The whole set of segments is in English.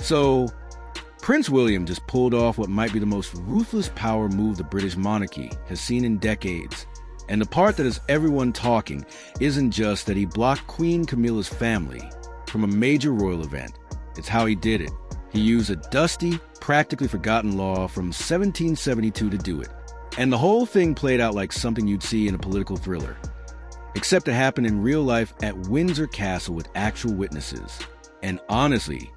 So, Prince William just pulled off what might be the most ruthless power move the British monarchy has seen in decades. And the part that has everyone talking isn't just that he blocked Queen Camilla's family from a major royal event. It's how he did it. He used a dusty, practically forgotten law from 1772 to do it. And the whole thing played out like something you'd see in a political thriller. Except it happened in real life at Windsor Castle with actual witnesses. And honestly,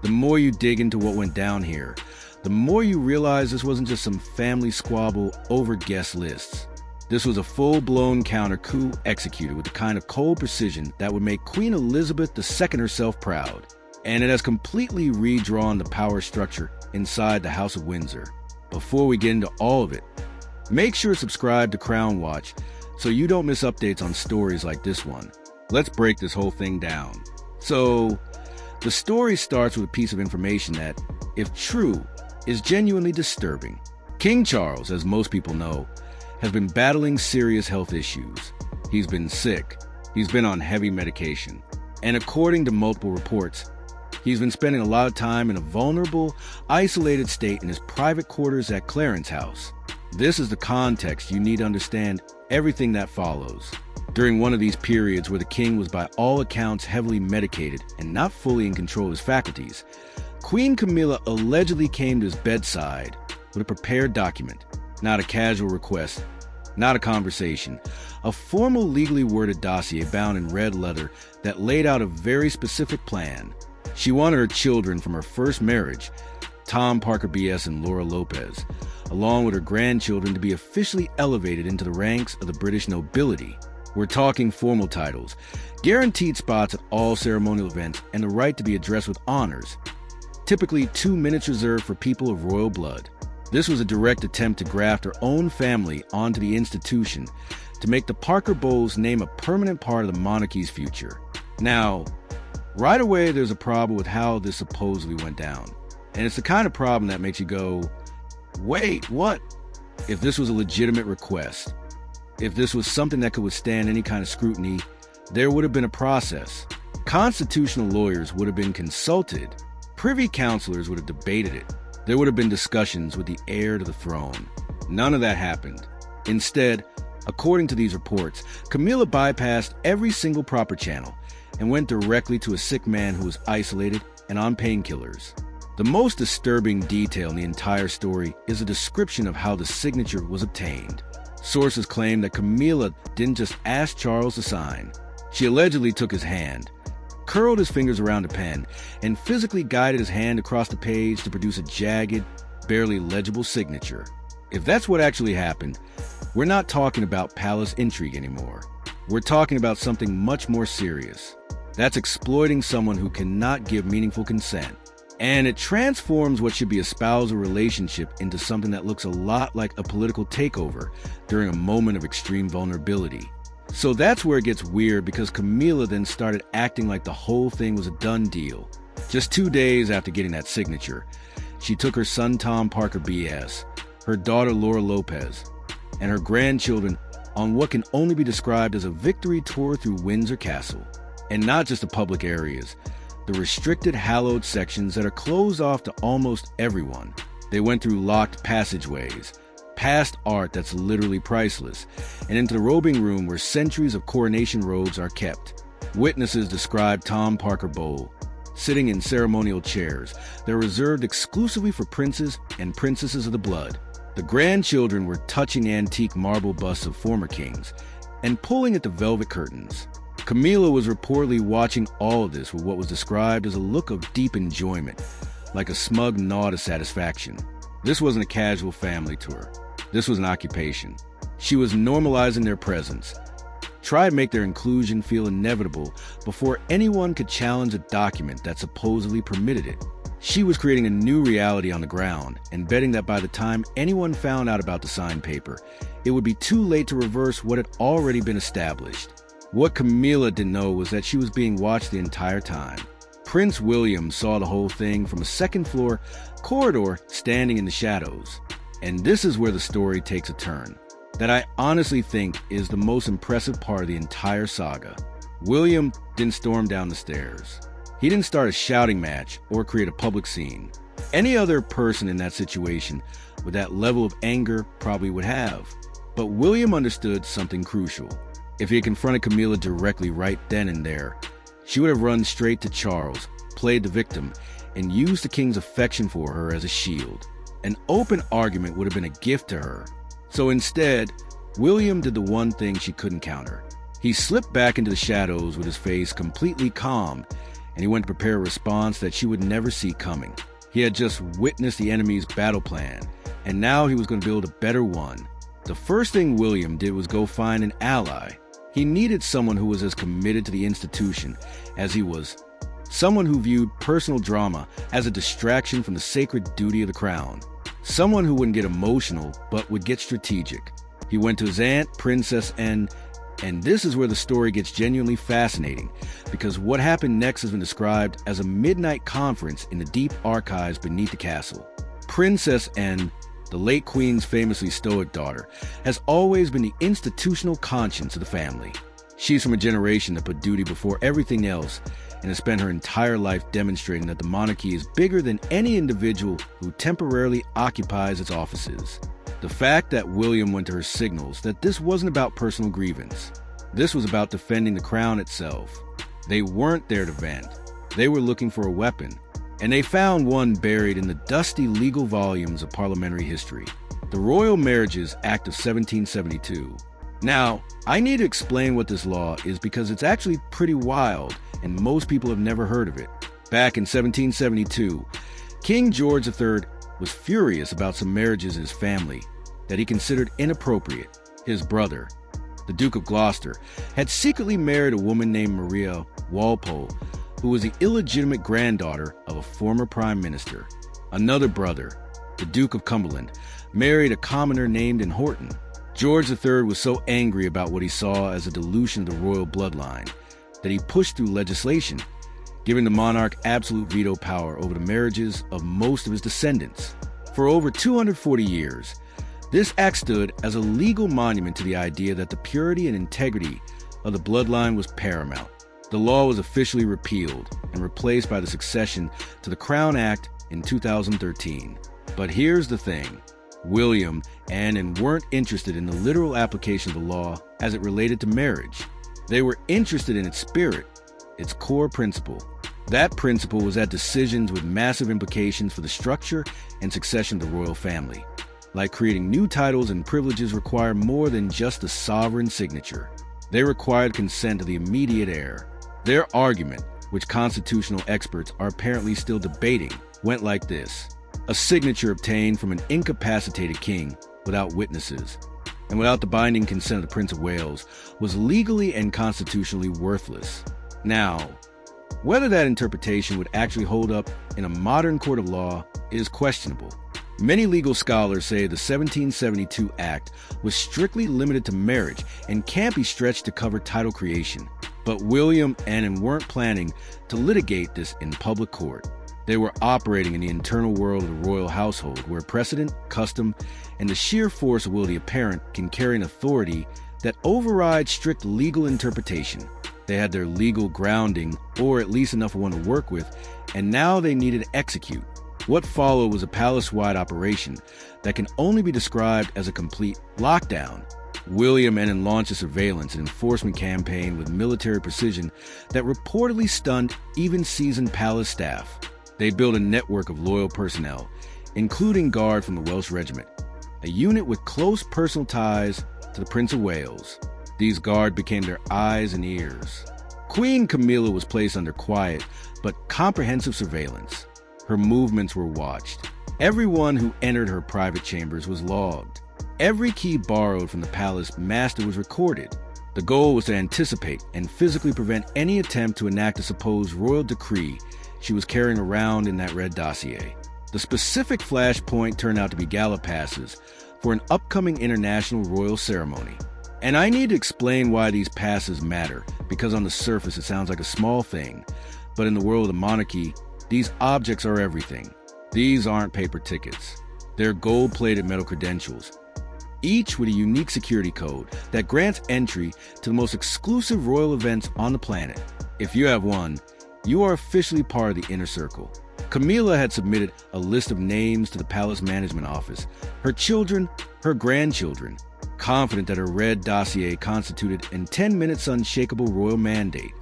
the more you dig into what went down here, the more you realize this wasn't just some family squabble over guest lists. This was a full-blown counter-coup executed with the kind of cold precision that would make Queen Elizabeth II herself proud. And it has completely redrawn the power structure inside the House of Windsor. Before we get into all of it, make sure to subscribe to Crown Watch so you don't miss updates on stories like this one. Let's break this whole thing down. So, the story starts with a piece of information that, if true, is genuinely disturbing. King Charles, as most people know, has been battling serious health issues. He's been sick. He's been on heavy medication. And according to multiple reports, he's been spending a lot of time in a vulnerable, isolated state in his private quarters at Clarence House. This is the context you need to understand everything that follows. During one of these periods where the king was by all accounts heavily medicated and not fully in control of his faculties, Queen Camilla allegedly came to his bedside with a prepared document, not a casual request, not a conversation, a formal legally worded dossier bound in red leather that laid out a very specific plan. She wanted her children from her first marriage, Tom Parker B.S. and Laura Lopez, along with her grandchildren, to be officially elevated into the ranks of the British nobility. We're talking formal titles, guaranteed spots at all ceremonial events, and the right to be addressed with honors, typically 2 minutes reserved for people of royal blood. This was a direct attempt to graft her own family onto the institution to make the Parker Bowles name a permanent part of the monarchy's future. Now, right away there's a problem with how this supposedly went down. And it's the kind of problem that makes you go, wait, what? If this was a legitimate request, if this was something that could withstand any kind of scrutiny, there would have been a process. Constitutional lawyers would have been consulted. Privy counselors would have debated it. There would have been discussions with the heir to the throne. None of that happened. Instead, according to these reports, Camilla bypassed every single proper channel and went directly to a sick man who was isolated and on painkillers. The most disturbing detail in the entire story is a description of how the signature was obtained. Sources claim that Camilla didn't just ask Charles to sign. She allegedly took his hand, curled his fingers around a pen, and physically guided his hand across the page to produce a jagged, barely legible signature. If that's what actually happened, we're not talking about palace intrigue anymore. We're talking about something much more serious. That's exploiting someone who cannot give meaningful consent. And it transforms what should be a spousal relationship into something that looks a lot like a political takeover during a moment of extreme vulnerability. So that's where it gets weird, because Camilla then started acting like the whole thing was a done deal. Just 2 days after getting that signature, she took her son Tom Parker B.S., her daughter Laura Lopez, and her grandchildren on what can only be described as a victory tour through Windsor Castle. And not just the public areas, the restricted hallowed sections that are closed off to almost everyone. They went through locked passageways, past art that's literally priceless, and into the robing room where centuries of coronation robes are kept. Witnesses described Tom Parker Bowles sitting in ceremonial chairs that are reserved exclusively for princes and princesses of the blood. The grandchildren were touching antique marble busts of former kings and pulling at the velvet curtains. Camilla was reportedly watching all of this with what was described as a look of deep enjoyment, like a smug nod of satisfaction. This wasn't a casual family tour. This was an occupation. She was normalizing their presence, try to make their inclusion feel inevitable before anyone could challenge a document that supposedly permitted it. She was creating a new reality on the ground and betting that by the time anyone found out about the signed paper, it would be too late to reverse what had already been established. What Camilla didn't know was that she was being watched the entire time. Prince William saw the whole thing from a second-floor corridor standing in the shadows. And this is where the story takes a turn that I honestly think is the most impressive part of the entire saga. William didn't storm down the stairs. He didn't start a shouting match or create a public scene. Any other person in that situation with that level of anger probably would have. But William understood something crucial. If he had confronted Camilla directly right then and there, she would have run straight to Charles, played the victim, and used the king's affection for her as a shield. An open argument would have been a gift to her. So instead, William did the one thing she couldn't counter. He slipped back into the shadows with his face completely calm, and he went to prepare a response that she would never see coming. He had just witnessed the enemy's battle plan, and now he was going to build a better one. The first thing William did was go find an ally. He needed someone who was as committed to the institution as he was. Someone who viewed personal drama as a distraction from the sacred duty of the crown. Someone who wouldn't get emotional, but would get strategic. He went to his aunt, Princess N, and this is where the story gets genuinely fascinating, because what happened next has been described as a midnight conference in the deep archives beneath the castle. Princess N, the late queen's famously stoic daughter, has always been the institutional conscience of the family. She's from a generation that put duty before everything else and has spent her entire life demonstrating that the monarchy is bigger than any individual who temporarily occupies its offices. The fact that William went to her signals that this wasn't about personal grievance. This was about defending the crown itself. They weren't there to vent. They were looking for a weapon, and they found one buried in the dusty legal volumes of parliamentary history, the Royal Marriages Act of 1772. Now, I need to explain what this law is because it's actually pretty wild, and most people have never heard of it. Back in 1772, King George III was furious about some marriages in his family that he considered inappropriate. His brother, the Duke of Gloucester, had secretly married a woman named Maria Walpole, who was the illegitimate granddaughter of a former prime minister. Another brother, the Duke of Cumberland, married a commoner named Horton. George III was so angry about what he saw as a dilution of the royal bloodline that he pushed through legislation, giving the monarch absolute veto power over the marriages of most of his descendants. For over 240 years, this act stood as a legal monument to the idea that the purity and integrity of the bloodline was paramount. The law was officially repealed and replaced by the Succession to the Crown Act in 2013. But here's the thing. William and Anne weren't interested in the literal application of the law as it related to marriage. They were interested in its spirit, its core principle. That principle was that decisions with massive implications for the structure and succession of the royal family, like creating new titles and privileges, require more than just the sovereign signature. They required consent of the immediate heir. Their argument, which constitutional experts are apparently still debating, went like this. A signature obtained from an incapacitated king without witnesses and without the binding consent of the Prince of Wales was legally and constitutionally worthless. Now, whether that interpretation would actually hold up in a modern court of law is questionable. Many legal scholars say the 1772 Act was strictly limited to marriage and can't be stretched to cover title creation. But William and Anne weren't planning to litigate this in public court. They were operating in the internal world of the royal household, where precedent, custom, and the sheer force of will of the parent can carry an authority that overrides strict legal interpretation. They had their legal grounding, or at least enough of one to work with, and now they needed to execute. What followed was a palace-wide operation that can only be described as a complete lockdown. William and Anne launched a surveillance and enforcement campaign with military precision that reportedly stunned even seasoned palace staff. They built a network of loyal personnel, including guard from the Welsh Regiment, a unit with close personal ties to the Prince of Wales. These guards became their eyes and ears. Queen Camilla was placed under quiet but comprehensive surveillance. Her movements were watched. Everyone who entered her private chambers was logged. Every key borrowed from the palace master was recorded. The goal was to anticipate and physically prevent any attempt to enact a supposed royal decree she was carrying around in that red dossier. The specific flashpoint turned out to be gala passes for an upcoming international royal ceremony. And I need to explain why these passes matter, because on the surface it sounds like a small thing, but in the world of the monarchy, these objects are everything. These aren't paper tickets. They're gold-plated metal credentials, each with a unique security code that grants entry to the most exclusive royal events on the planet. If you have one, You are officially part of the inner circle." Camilla had submitted a list of names to the palace management office, her children, her grandchildren, confident that her red dossier constituted a 10 minutes unshakable royal mandate.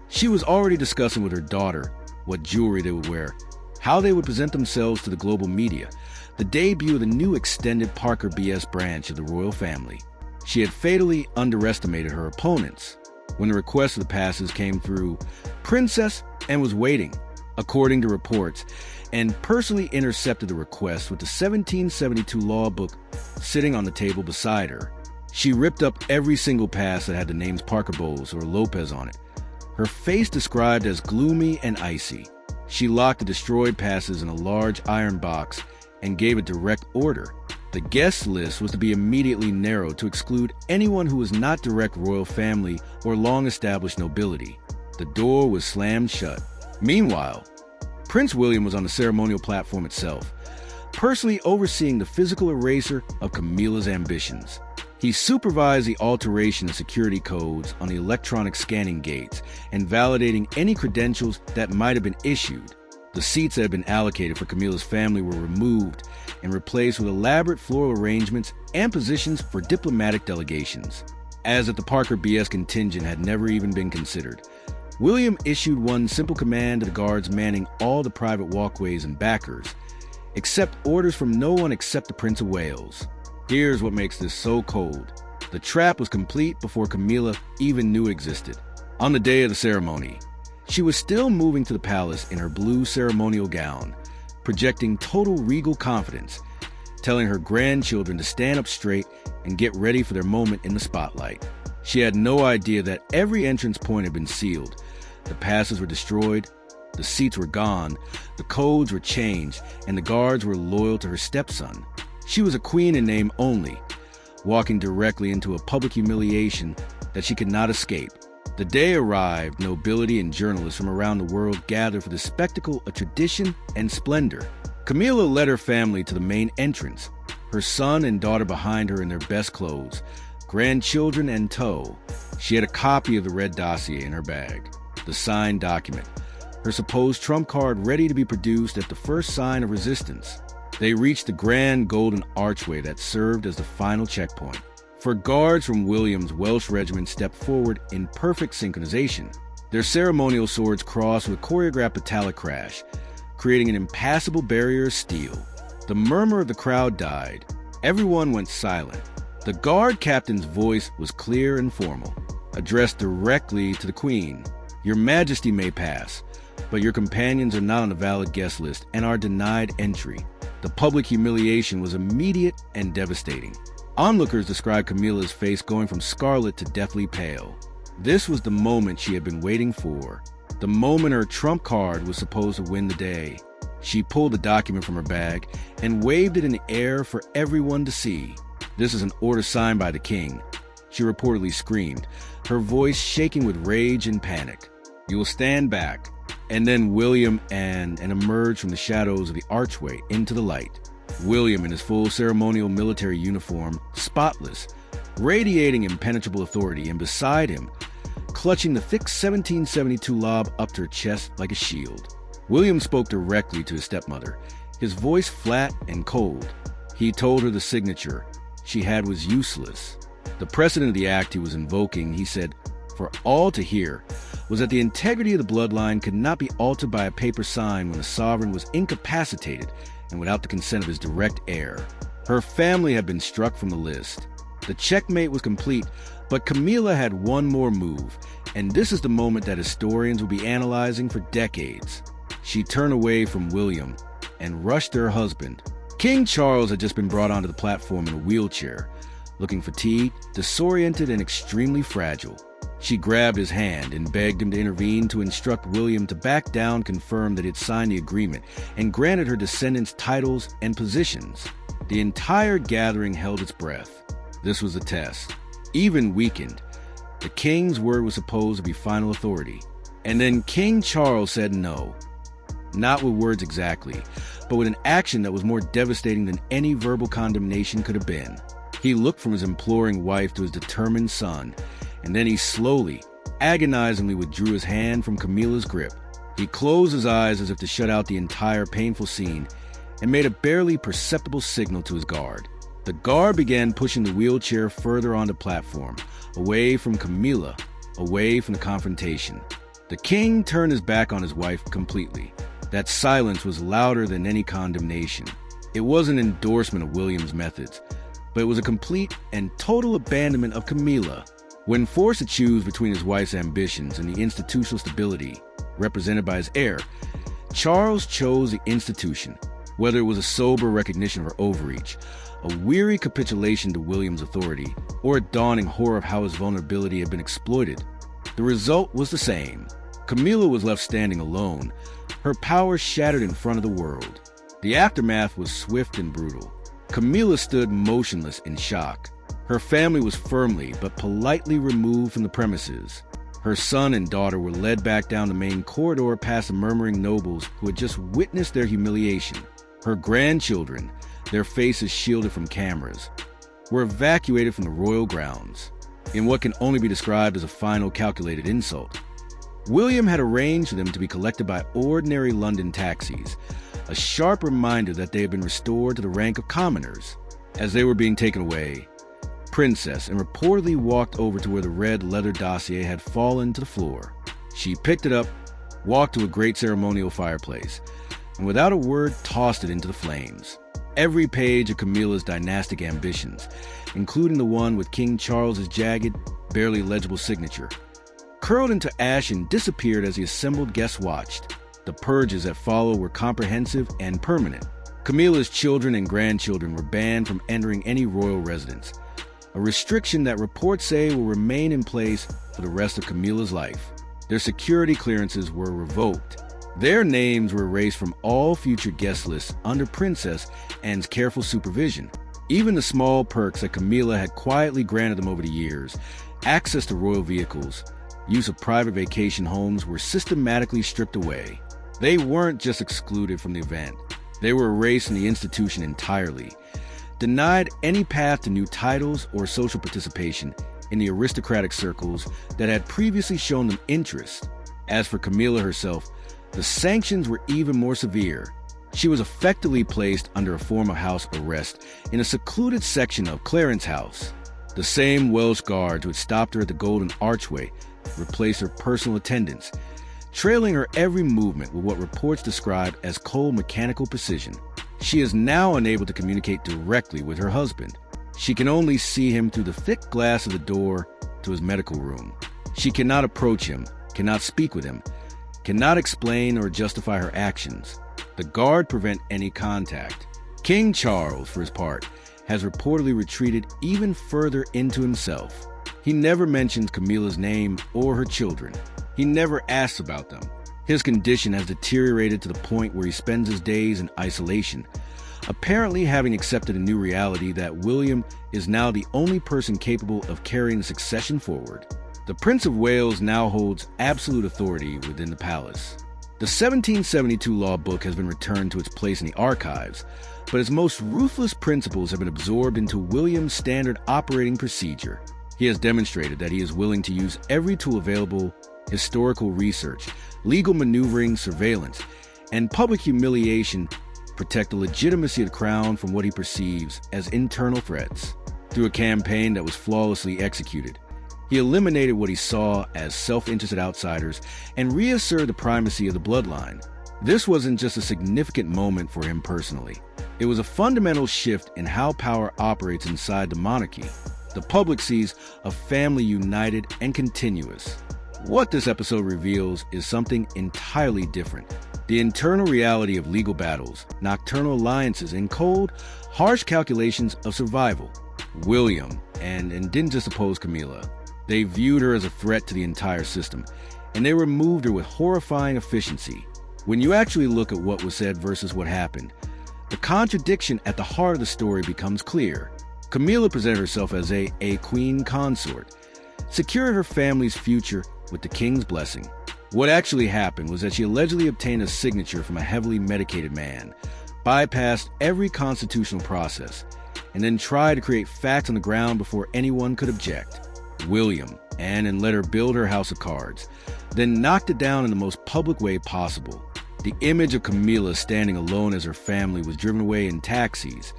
She was already discussing with her daughter what jewelry they would wear, how they would present themselves to the global media, the debut of the new extended Parker BS branch of the royal family. She had fatally underestimated her opponents. When the request of the passes came through, Princess and was waiting, according to reports, and personally intercepted the request with the 1772 law book sitting on the table beside her. She ripped up every single pass that had the names Parker Bowles or Lopez on it, her face described as gloomy and icy. She locked the destroyed passes in a large iron box and gave a direct order. The guest list was to be immediately narrowed to exclude anyone who was not direct royal family or long-established nobility. The door was slammed shut. Meanwhile, Prince William was on the ceremonial platform itself, personally overseeing the physical erasure of Camilla's ambitions. He supervised the alteration of security codes on the electronic scanning gates and validating any credentials that might have been issued. The seats that had been allocated for Camilla's family were removed and replaced with elaborate floral arrangements and positions for diplomatic delegations. As if the Parker BS contingent had never even been considered, William issued one simple command to the guards manning all the private walkways and backers, accept orders from no one except the Prince of Wales. Here's what makes this so cold. The trap was complete before Camilla even knew it existed. On the day of the ceremony, she was still moving to the palace in her blue ceremonial gown, projecting total regal confidence, telling her grandchildren to stand up straight and get ready for their moment in the spotlight. She had no idea that every entrance point had been sealed. The passes were destroyed, the seats were gone, the codes were changed, and the guards were loyal to her stepson. She was a queen in name only, walking directly into a public humiliation that she could not escape. The day arrived, nobility and journalists from around the world gathered for the spectacle of tradition and splendor. Camilla led her family to the main entrance, her son and daughter behind her in their best clothes, grandchildren in tow. She had a copy of the red dossier in her bag, the signed document, her supposed trump card ready to be produced at the first sign of resistance. They reached the grand golden archway that served as the final checkpoint. For guards from William's Welsh regiment stepped forward in perfect synchronization. Their ceremonial swords crossed with a choreographed metallic crash, creating an impassable barrier of steel. The murmur of the crowd died. Everyone went silent. The guard captain's voice was clear and formal, addressed directly to the Queen. "Your Majesty may pass, but your companions are not on the valid guest list and are denied entry." The public humiliation was immediate and devastating. Onlookers described Camilla's face going from scarlet to deathly pale. This was the moment she had been waiting for, the moment her trump card was supposed to win the day. She pulled the document from her bag and waved it in the air for everyone to see. "This is an order signed by the king," she reportedly screamed, her voice shaking with rage and panic. "You will stand back." And then William and emerged from the shadows of the archway into the light. William in his full ceremonial military uniform, spotless, radiating impenetrable authority, and beside him, clutching the thick 1772 lob up to her chest like a shield. William spoke directly to his stepmother, his voice flat and cold. He told her the signature she had was useless. The precedent of the act he was invoking, he said, for all to hear, was that the integrity of the bloodline could not be altered by a paper sign when the sovereign was incapacitated and without the consent of his direct heir. Her family had been struck from the list. The checkmate was complete, but Camilla had one more move, and this is the moment that historians will be analyzing for decades. She turned away from William and rushed to her husband. King Charles had just been brought onto the platform in a wheelchair, looking fatigued, disoriented, and extremely fragile. She grabbed his hand and begged him to intervene to instruct William to back down, confirm that he'd signed the agreement, and granted her descendants titles and positions. The entire gathering held its breath. This was a test. Even weakened, the king's word was supposed to be final authority. And then King Charles said no. Not with words exactly, but with an action that was more devastating than any verbal condemnation could have been. He looked from his imploring wife to his determined son, and then he slowly, agonizingly withdrew his hand from Camilla's grip. He closed his eyes as if to shut out the entire painful scene and made a barely perceptible signal to his guard. The guard began pushing the wheelchair further on the platform, away from Camilla, away from the confrontation. The king turned his back on his wife completely. That silence was louder than any condemnation. It was an endorsement of William's methods, but it was a complete and total abandonment of Camilla. When forced to choose between his wife's ambitions and the institutional stability represented by his heir, Charles chose the institution, whether it was a sober recognition of her overreach, a weary capitulation to William's authority, or a dawning horror of how his vulnerability had been exploited. The result was the same. Camilla was left standing alone, her power shattered in front of the world. The aftermath was swift and brutal. Camilla stood motionless in shock. Her family was firmly but politely removed from the premises. Her son and daughter were led back down the main corridor past the murmuring nobles who had just witnessed their humiliation. Her grandchildren, their faces shielded from cameras, were evacuated from the royal grounds, in what can only be described as a final calculated insult. William had arranged for them to be collected by ordinary London taxis, a sharp reminder that they had been restored to the rank of commoners. As they were being taken away, Princess and reportedly walked over to where the red leather dossier had fallen to the floor. She picked it up, walked to a great ceremonial fireplace, and without a word tossed it into the flames. Every page of Camilla's dynastic ambitions, including the one with King Charles's jagged, barely legible signature, curled into ash and disappeared as the assembled guests watched. The purges that followed were comprehensive and permanent. Camilla's children and grandchildren were banned from entering any royal residence, a restriction that reports say will remain in place for the rest of Camilla's life. Their security clearances were revoked. Their names were erased from all future guest lists under Princess Anne's careful supervision. Even the small perks that Camilla had quietly granted them over the years, access to royal vehicles, use of private vacation homes, were systematically stripped away. They weren't just excluded from the event. They were erased from the institution entirely, denied any path to new titles or social participation in the aristocratic circles that had previously shown them interest. As for Camilla herself, the sanctions were even more severe. She was effectively placed under a form of house arrest in a secluded section of Clarence House. The same Welsh guards who had stopped her at the Golden Archway replaced her personal attendants, trailing her every movement with what reports describe as cold mechanical precision. She is now unable to communicate directly with her husband. She can only see him through the thick glass of the door to his medical room. She cannot approach him, cannot speak with him, cannot explain or justify her actions. The guard prevent any contact. King Charles, for his part, has reportedly retreated even further into himself. He never mentions Camilla's name or her children. He never asks about them. His condition has deteriorated to the point where he spends his days in isolation, apparently having accepted a new reality that William is now the only person capable of carrying the succession forward. The Prince of Wales now holds absolute authority within the palace. The 1772 law book has been returned to its place in the archives, but its most ruthless principles have been absorbed into William's standard operating procedure. He has demonstrated that he is willing to use every tool available: historical research, legal maneuvering, surveillance, and public humiliation to protect the legitimacy of the crown from what he perceives as internal threats. Through a campaign that was flawlessly executed, he eliminated what he saw as self-interested outsiders and reasserted the primacy of the bloodline. This wasn't just a significant moment for him personally. It was a fundamental shift in how power operates inside the monarchy. The public sees a family united and continuous. What this episode reveals is something entirely different. The internal reality of legal battles, nocturnal alliances, and cold, harsh calculations of survival. William and didn't just oppose Camilla. They viewed her as a threat to the entire system, and they removed her with horrifying efficiency. When you actually look at what was said versus what happened, the contradiction at the heart of the story becomes clear. Camilla presented herself as a queen consort, secured her family's future with the king's blessing. What actually happened was that she allegedly obtained a signature from a heavily medicated man, bypassed every constitutional process, and then tried to create facts on the ground before anyone could object. William and let her build her house of cards, then knocked it down in the most public way possible. The image of Camilla standing alone as her family was driven away in taxis,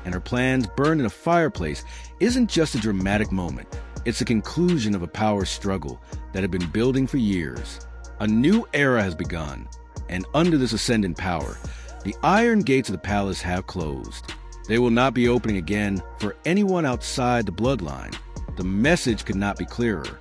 and her plans burned in a fireplace isn't just a dramatic moment. It's a conclusion of a power struggle that had been building for years. A new era has begun, and under this ascendant power, the iron gates of the palace have closed. They will not be opening again for anyone outside the bloodline. The message could not be clearer.